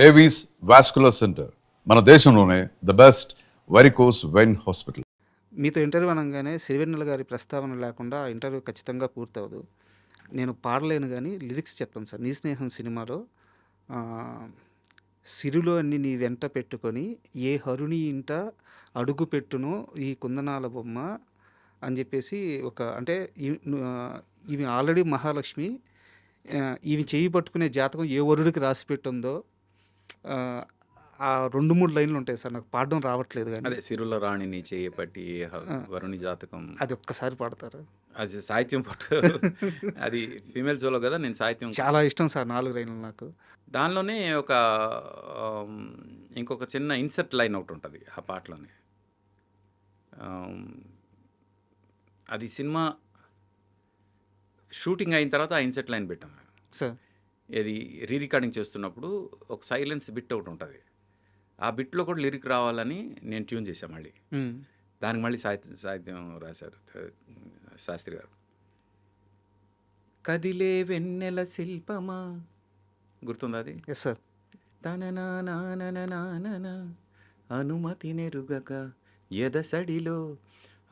Avis vascular centre మన దేశంలోనే the best varicose vein hospital. మీతో ఇంటర్వ్యూ అనగానే సిరివెన్నెల గారి ప్రస్తావన లేకుండా ఆ ఇంటర్వ్యూ ఖచ్చితంగా పూర్తవదు. నేను పాడలేను గానీ లిరిక్స్ చెప్తాను సార్. 'నీ స్నేహం' సినిమాలో సిరులు అన్ని నీ వెంట పెట్టుకొని ఏ హరుని ఇంట అడుగు పెట్టునో ఈ కుందనాల బొమ్మ అని చెప్పేసి ఒక అంటే ఈమె ఆల్రెడీ మహాలక్ష్మి. ఈమె చెయ్యి పట్టుకునే జాతకం ఏ వరుడికి రాసి పెట్టుందో ఆ 2-3 లైన్లు ఉంటాయి సార్. నాకు పాడడం రావట్లేదు అదే కానీ సిరుల రాణిని చేయపట్టి వరుణి జాతకం అది ఒక్కసారి పాడతారు. అది సాహిత్యం పట్టు అది ఫీమేల్ సోలో కదా, నేను సాహిత్యం చాలా ఇష్టం సార్ 4 లైన్లు నాకు. దానిలోనే ఒక ఆమ్, ఇంకొక చిన్న ఇన్సర్ట్ లైన్ ఒకటి ఉంటుంది ఆ పాటలోనే. ఆమ్, అది సినిమా షూటింగ్ అయిన తర్వాత ఆ ఇన్సర్ట్ లైన్ పెట్టాం మేము. సార్ ఇది రీ రికార్డింగ్ చేస్తున్నప్పుడు ఒక సైలెన్స్ బిట్ ఒకటి ఉంటుంది. ఆ బిట్లో కూడా లిరిక్ రావాలని నేను ట్యూన్ చేశాను మళ్ళీ. దానికి మళ్ళీ సాహిత్యం రాశారు శాస్త్రి గారు. కదిలే వెన్నెల శిల్పమా, గుర్తుందా అది? Yes sir. తననా అనుమతి నెరుగక ఎదసడిలో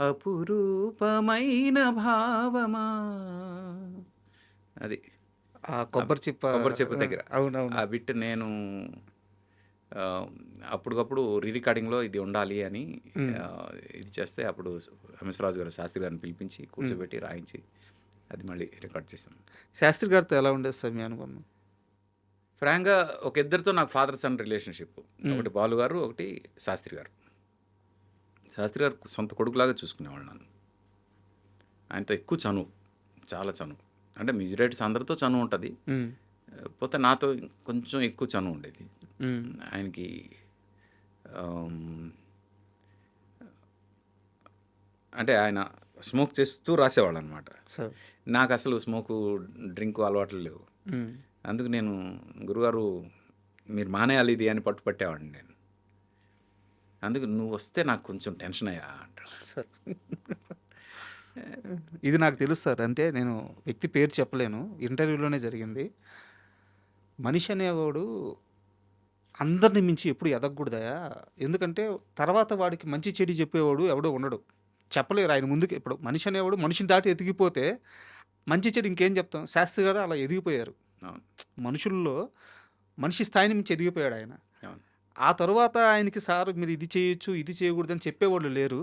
అపురూపమైన భావమా, అది ఆ కొబ్బరి చెప్పు దగ్గర అవునవును. ఆ బిట్ నేను అప్పటికప్పుడు రీ రికార్డింగ్లో ఇది ఉండాలి అని ఇది చేస్తే అప్పుడు హంసరాజు గారు శాస్త్రి గారిని పిలిపించి కూర్చోబెట్టి రాయించి అది మళ్ళీ రికార్డ్ చేసాం. శాస్త్రి గారితో ఎలా ఉండేది సార్ మీ అనుభవం? ఫ్రాంక్గా ఒక ఇద్దరితో నాకు ఫాదర్ సన్ రిలేషన్షిప్. ఒకటి బాలు గారు, ఒకటి శాస్త్రి గారు. శాస్త్రి గారు సొంత కొడుకులాగా చూసుకునేవాళ్ళు నన్ను. ఆయనతో ఎక్కువ చనువు, చాలా చనువు. అంటే మ్యూజిరేటర్స్ అందరితో చనువు ఉంటుంది, పోతే నాతో కొంచెం ఎక్కువ చనువు ఉండేది. ఆయనకి అంటే ఆయన స్మోక్ చేస్తూ రాసేవాళ్ళు అనమాట. నాకు అసలు స్మోకు డ్రింక్ అలవాట్లు లేవు. అందుకు నేను గురుగారు మీరు మానేయాలి ఇది అని పట్టుపట్టేవాడిని నేను. అందుకు నువ్వు వస్తే నాకు కొంచెం టెన్షన్ అయ్యా అంటాడు సార్. ఇది నాకు తెలుసు సార్. అంటే నేను వ్యక్తి పేరు చెప్పలేను, ఇంటర్వ్యూలోనే జరిగింది. మనిషి అనేవాడు అందరిని మించి ఎప్పుడు ఎదగకూడదయా. ఎందుకంటే తర్వాత వాడికి మంచి చెడు చెప్పేవాడు ఎవడో ఉండడు, చెప్పలేరు ఆయన ముందుకు. ఇప్పుడు మనిషి అనేవాడు మనిషిని దాటి ఎదిగిపోతే మంచి చెడు ఇంకేం చెప్తాం. శాస్త్రి గారు అలా ఎదిగిపోయారు. మనుషుల్లో మనిషి స్థాయి నుంచి ఎదిగిపోయాడు ఆయన. ఆ తర్వాత ఆయనకి సార్ మీరు ఇది చేయొచ్చు ఇది చేయకూడదు అని చెప్పేవాళ్ళు లేరు,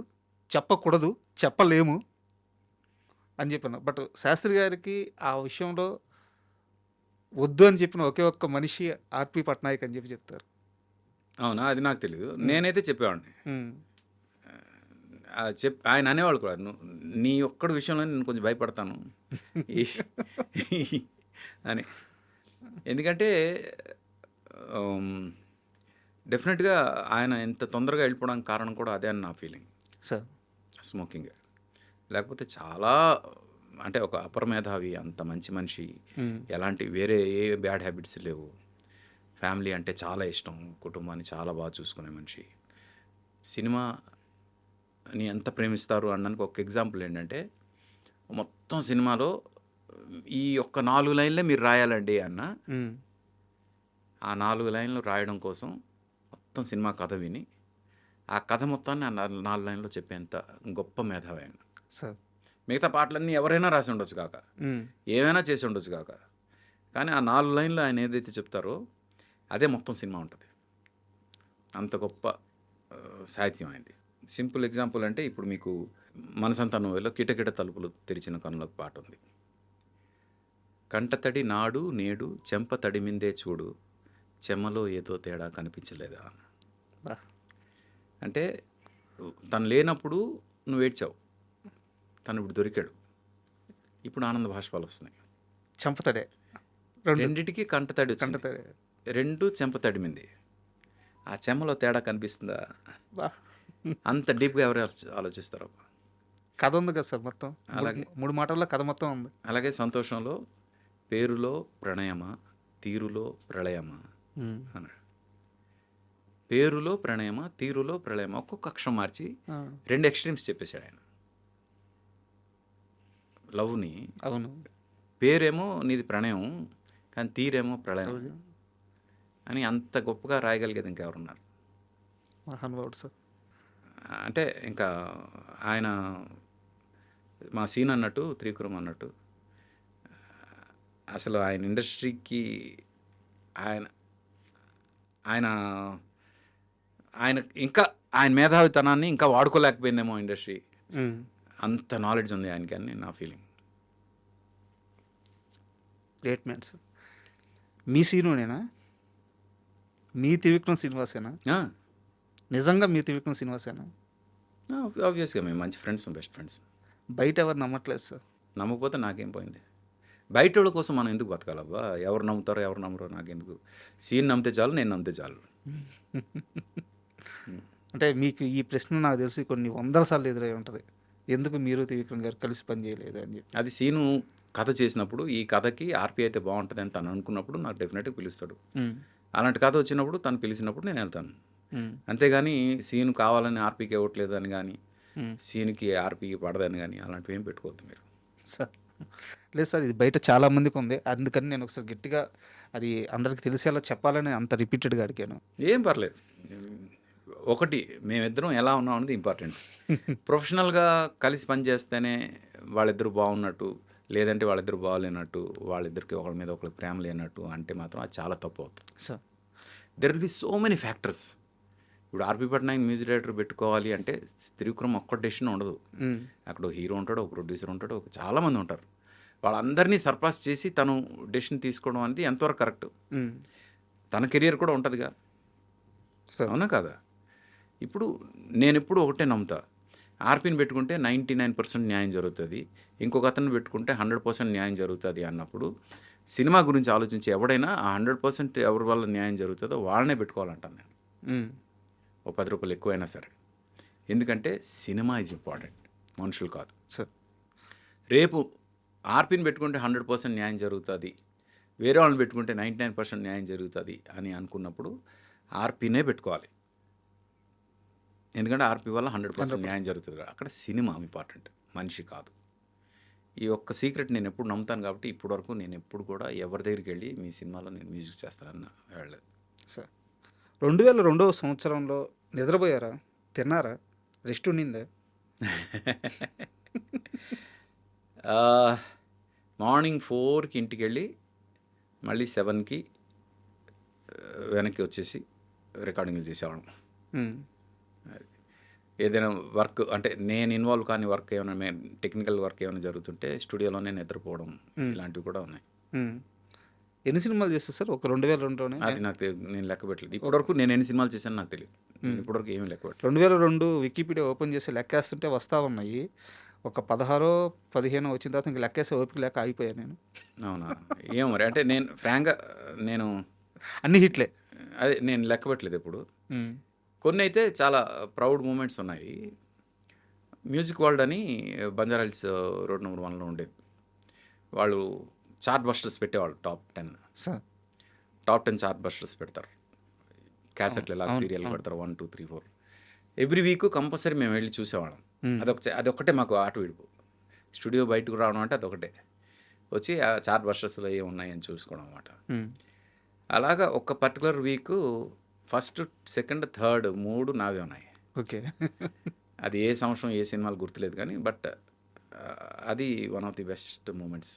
చెప్పకూడదు, చెప్పలేము అని చెప్పాను. బట్ శాస్త్రి గారికి ఆ విషయంలో వద్దు అని చెప్పిన ఒకే ఒక్క మనిషి ఆర్పి పట్నాయక్ అని చెప్పి చెప్తారు. అవునా, అది నాకు తెలియదు. నేనైతే చెప్పేవాడిని. ఆయన అనేవాళ్ళు కూడా, నీ ఒక్కడి విషయంలో నేను కొంచెం భయపడతాను అని. ఎందుకంటే డెఫినెట్గా ఆయన ఎంత తొందరగా వెళ్ళిపోవడానికి కారణం కూడా అదే అని నా ఫీలింగ్ సార్. స్మోకింగ్. లేకపోతే చాలా అంటే ఒక అపర మేధావి, అంత మంచి మనిషి, ఎలాంటి వేరే ఏ బ్యాడ్ హ్యాబిట్స్ లేవు. ఫ్యామిలీ అంటే చాలా ఇష్టం, కుటుంబాన్ని చాలా బాగా చూసుకునే మనిషి. సినిమాని ఎంత ప్రేమిస్తారు అనడానికి ఒక ఎగ్జాంపుల్ ఏంటంటే, మొత్తం సినిమాలో ఈ ఒక్క 4 లైన్లే మీరు రాయాలండి అన్న, ఆ 4 లైన్లు రాయడం కోసం మొత్తం సినిమా కథ విని ఆ కథ మొత్తాన్ని ఆ 4 లైన్లో చెప్పేంత గొప్ప మేధావి ఆయన సార్. మిగతా పాటలన్నీ ఎవరైనా రాసి ఉండొచ్చు కాక, ఏమైనా చేసి ఉండొచ్చు కాక, కానీ ఆ 4 లైన్లు ఆయన ఏదైతే చెప్తారో అదే మొత్తం సినిమా ఉంటుంది. అంత గొప్ప సాహిత్యం అయింది. సింపుల్ ఎగ్జాంపుల్ అంటే ఇప్పుడు మీకు మనసంతా నోవెల్లో కిటకిట తలుపులు తెరిచిన కనులకు పాట ఉంది. కంటతడి నాడు నేడు చెంప తడిమిందే చూడు, చెమ్మలో ఏదో తేడా కనిపించలేదా. అంటే తను లేనప్పుడు నువ్వు ఏడ్చావు, తను ఇప్పుడు దొరికాడు, ఇప్పుడు ఆనంద భాష్పాలు వస్తున్నాయి. చెంపతడే రెండిటికి కంటతడి వచ్చింది, రెండు చెంప తడిమింది. ఆ చెమ్మలో తేడా కనిపిస్తుందా? అంత డీప్గా ఎవరు ఆలోచిస్తారు? కథ ఉంది కదా సార్, మొత్తం అలాగే 3 మాటల్లో కథ మొత్తం ఉంది. అలాగే సంతోషంలో పేరులో ప్రణయమా తీరులో ప్రళయమా అన్నాడు. పేరులో ప్రణయమా తీరులో ప్రళయమా, ఒక్కొక్క అక్షరం మార్చి 2 ఎక్స్ట్రీమ్స్ చెప్పేశాడు ఆయన. లవ్ని, అవును, పేరేమో నీది ప్రణయం కానీ తీరేమో ప్రళయం. అని అంత గొప్పగా రాయగలిగేది ఇంకెవరున్నారు? మహానుభావుడు సార్. అంటే ఇంకా ఆయన మా సీన్ అన్నట్టు, త్రివిక్రమ్ అన్నట్టు అసలు ఆయన ఇండస్ట్రీకి ఆయన ఆయన ఆయన ఇంకా ఆయన మేధావితనాన్ని ఇంకా వాడుకోలేకపోయిందేమో ఇండస్ట్రీ. అంత నాలెడ్జ్ ఉంది ఆయనకి అని నా ఫీలింగ్. Great man sir. మీ సీనునేనా? మీ త్రివిక్రమ్ శ్రీనివాసేనా? నిజంగా మీ త్రివిక్రమ్ శ్రీనివాసేనా? ఆబ్వియస్గా మేము మంచి ఫ్రెండ్స్, బెస్ట్ ఫ్రెండ్స్. బయట ఎవరు నమ్మట్లేదు సార్. నమ్మకపోతే నాకేం పోయింది? బయట వాళ్ళ కోసం మనం ఎందుకు బతకాలబ్బా? ఎవరు నమ్ముతారో ఎవరు నమ్మరో నాకెందుకు? సీన్ నమ్మితే చాలు, నేను నమ్మితే చాలు. అంటే మీకు ఈ ప్రశ్న నాకు తెలిసి కొన్ని వందల సార్లు ఎదురై ఉంటుంది. ఎందుకు మీరు త్రివిక్రమ్ గారు కలిసి పని చేయలేదు అని చెప్పి. అది సీను కథ చేసినప్పుడు ఈ కథకి ఆర్పీ అయితే బాగుంటుంది అని తను అనుకున్నప్పుడు నాకు డెఫినెట్గా పిలుస్తాడు. అలాంటి కథ వచ్చినప్పుడు తను పిలిచినప్పుడు నేను వెళ్తాను. అంతేగాని సీన్ కావాలని ఆర్పీకి ఇవ్వట్లేదు అని కానీ, సీన్కి ఆర్పీకి పడదని కానీ అలాంటివి ఏం పెట్టుకోవద్దు మీరు. సార్ లేదు సార్, ఇది బయట చాలా మందికి ఉంది. అందుకని నేను ఒకసారి గట్టిగా అది అందరికి తెలిసేలా చెప్పాలని అంత రిపీటెడ్గా అడిగాను. ఏం పర్లేదు. ఒకటి, మేమిద్దరం ఎలా ఉన్నాం అనేది ఇంపార్టెంట్. ప్రొఫెషనల్గా కలిసి పనిచేస్తేనే వాళ్ళిద్దరు బాగున్నట్టు, లేదంటే వాళ్ళిద్దరు బాగాలేనట్టు, వాళ్ళిద్దరికి ఒకరి మీద ఒకరికి ప్రేమ లేనట్టు అంటే మాత్రం అది చాలా తప్పు అవుతుంది sir. There will be so many factors. ఇప్పుడు ఆర్పీ పట్నాయక్ మ్యూజిక్ డైరెక్టర్ పెట్టుకోవాలి అంటే త్రివిక్రమ్ ఒక్క డెసిషన్ ఉండదు. అక్కడ ఒక హీరో ఉంటాడు, ఒక ప్రొడ్యూసర్ ఉంటాడు, చాలామంది ఉంటారు. వాళ్ళందరినీ సర్పాస్ చేసి తను డెసిషన్ తీసుకోవడం అనేది ఎంతవరకు కరెక్ట్? తన కెరియర్ కూడా ఉంటుందిగా, అవునా కదా? ఇప్పుడు నేను ఎప్పుడు ఒకటే నమ్ముతా, ఆర్పీని పెట్టుకుంటే 99% న్యాయం జరుగుతుంది, ఇంకొక అతను పెట్టుకుంటే 100% న్యాయం జరుగుతుంది అన్నప్పుడు సినిమా గురించి ఆలోచించి ఎవడైనా ఆ 100% ఎవరి వల్ల న్యాయం జరుగుతుందో వాళ్ళనే పెట్టుకోవాలంటాను నేను. ఓ 10 రూపాయలు ఎక్కువైనా సరే. ఎందుకంటే సినిమా ఈజ్ ఇంపార్టెంట్, మనుషులు కాదు సార్. రేపు ఆర్పీని పెట్టుకుంటే 100% న్యాయం జరుగుతుంది, వేరే వాళ్ళని పెట్టుకుంటే 99% న్యాయం జరుగుతుంది అని అనుకున్నప్పుడు ఆర్పీనే పెట్టుకోవాలి. ఎందుకంటే ఆర్పీ వల్ల 100% న్యాయం జరుగుతుంది. అక్కడ సినిమా ఇంపార్టెంట్, మనిషి కాదు. ఈ ఒక్క సీక్రెట్ నేను ఎప్పుడు నమ్ముతాను. కాబట్టి ఇప్పటివరకు నేను ఎప్పుడు కూడా ఎవరి దగ్గరికి వెళ్ళి మీ సినిమాలో నేను మ్యూజిక్ చేస్తానని వెళ్ళలేదు సార్. 2002వ సంవత్సరంలో నిద్రపోయారా? తిన్నారా? రెస్ట్ ఉండిందా? మార్నింగ్ 4కి ఇంటికి వెళ్ళి మళ్ళీ 7కి వెనక్కి వచ్చేసి రికార్డింగ్లు చేసేవాళ్ళం. ఏదైనా వర్క్ అంటే నేను ఇన్వాల్వ్ కాని వర్క్ ఏమైనా, టెక్నికల్ వర్క్ ఏమైనా జరుగుతుంటే స్టూడియోలోనే నిద్రపోవడం, ఇలాంటివి కూడా ఉన్నాయి. ఎన్ని సినిమాలు చేస్తారు సార్ ఒక 2002లోనే? అది నాకు నేను లెక్క పెట్టలేదు ఇప్పటివరకు. నేను ఎన్ని సినిమాలు చేశాను నాకు తెలియదు. నేను ఇప్పటివరకు ఏమీ లెక్క పెట్టలేదు. 2002 వికీపీడియా ఓపెన్ చేసి లెక్కేస్తుంటే వస్తూ ఉన్నాయి. ఒక 16-15 వచ్చిన తర్వాత ఇంక లెక్కేసే ఓపిక లేక ఆగిపోయాను నేను. అవునా? ఏమో మరి. అంటే నేను ఫ్రాంక్గా నేను అన్ని హిట్లే. అదే నేను లెక్క పెట్టలేదు ఎప్పుడు. కొన్ని అయితే చాలా ప్రౌడ్ మూమెంట్స్ ఉన్నాయి. మ్యూజిక్ వరల్డ్ అని బంజారా హిల్స్ రోడ్ నెంబర్ 1లో ఉండేది. వాళ్ళు చార్ట్ బస్టర్స్ పెట్టేవాళ్ళు. టాప్ 10 చార్ట్ బస్టర్స్ పెడతారు. క్యాసెట్లు ఎలా సీరియల్ పెడతారు, 1, 2, 3, 4. ఎవ్రీ వీక్ కంపల్సరీ మేము వెళ్ళి చూసేవాళ్ళం. అదొక్కటే మాకు ఆట విడుపు. స్టూడియో బయటకు రావడం అంటే అదొకటే. వచ్చి ఆ చార్ట్ బస్టర్స్లో ఏమి ఉన్నాయని చూసుకోవడం అనమాట. అలాగా ఒక particular week first, second, third 3 నావే ఉన్నాయి. ఓకే. అది ఏ సంవత్సరం ఏ సినిమాలు గుర్తులేదు కానీ, బట్ అది one of the best moments.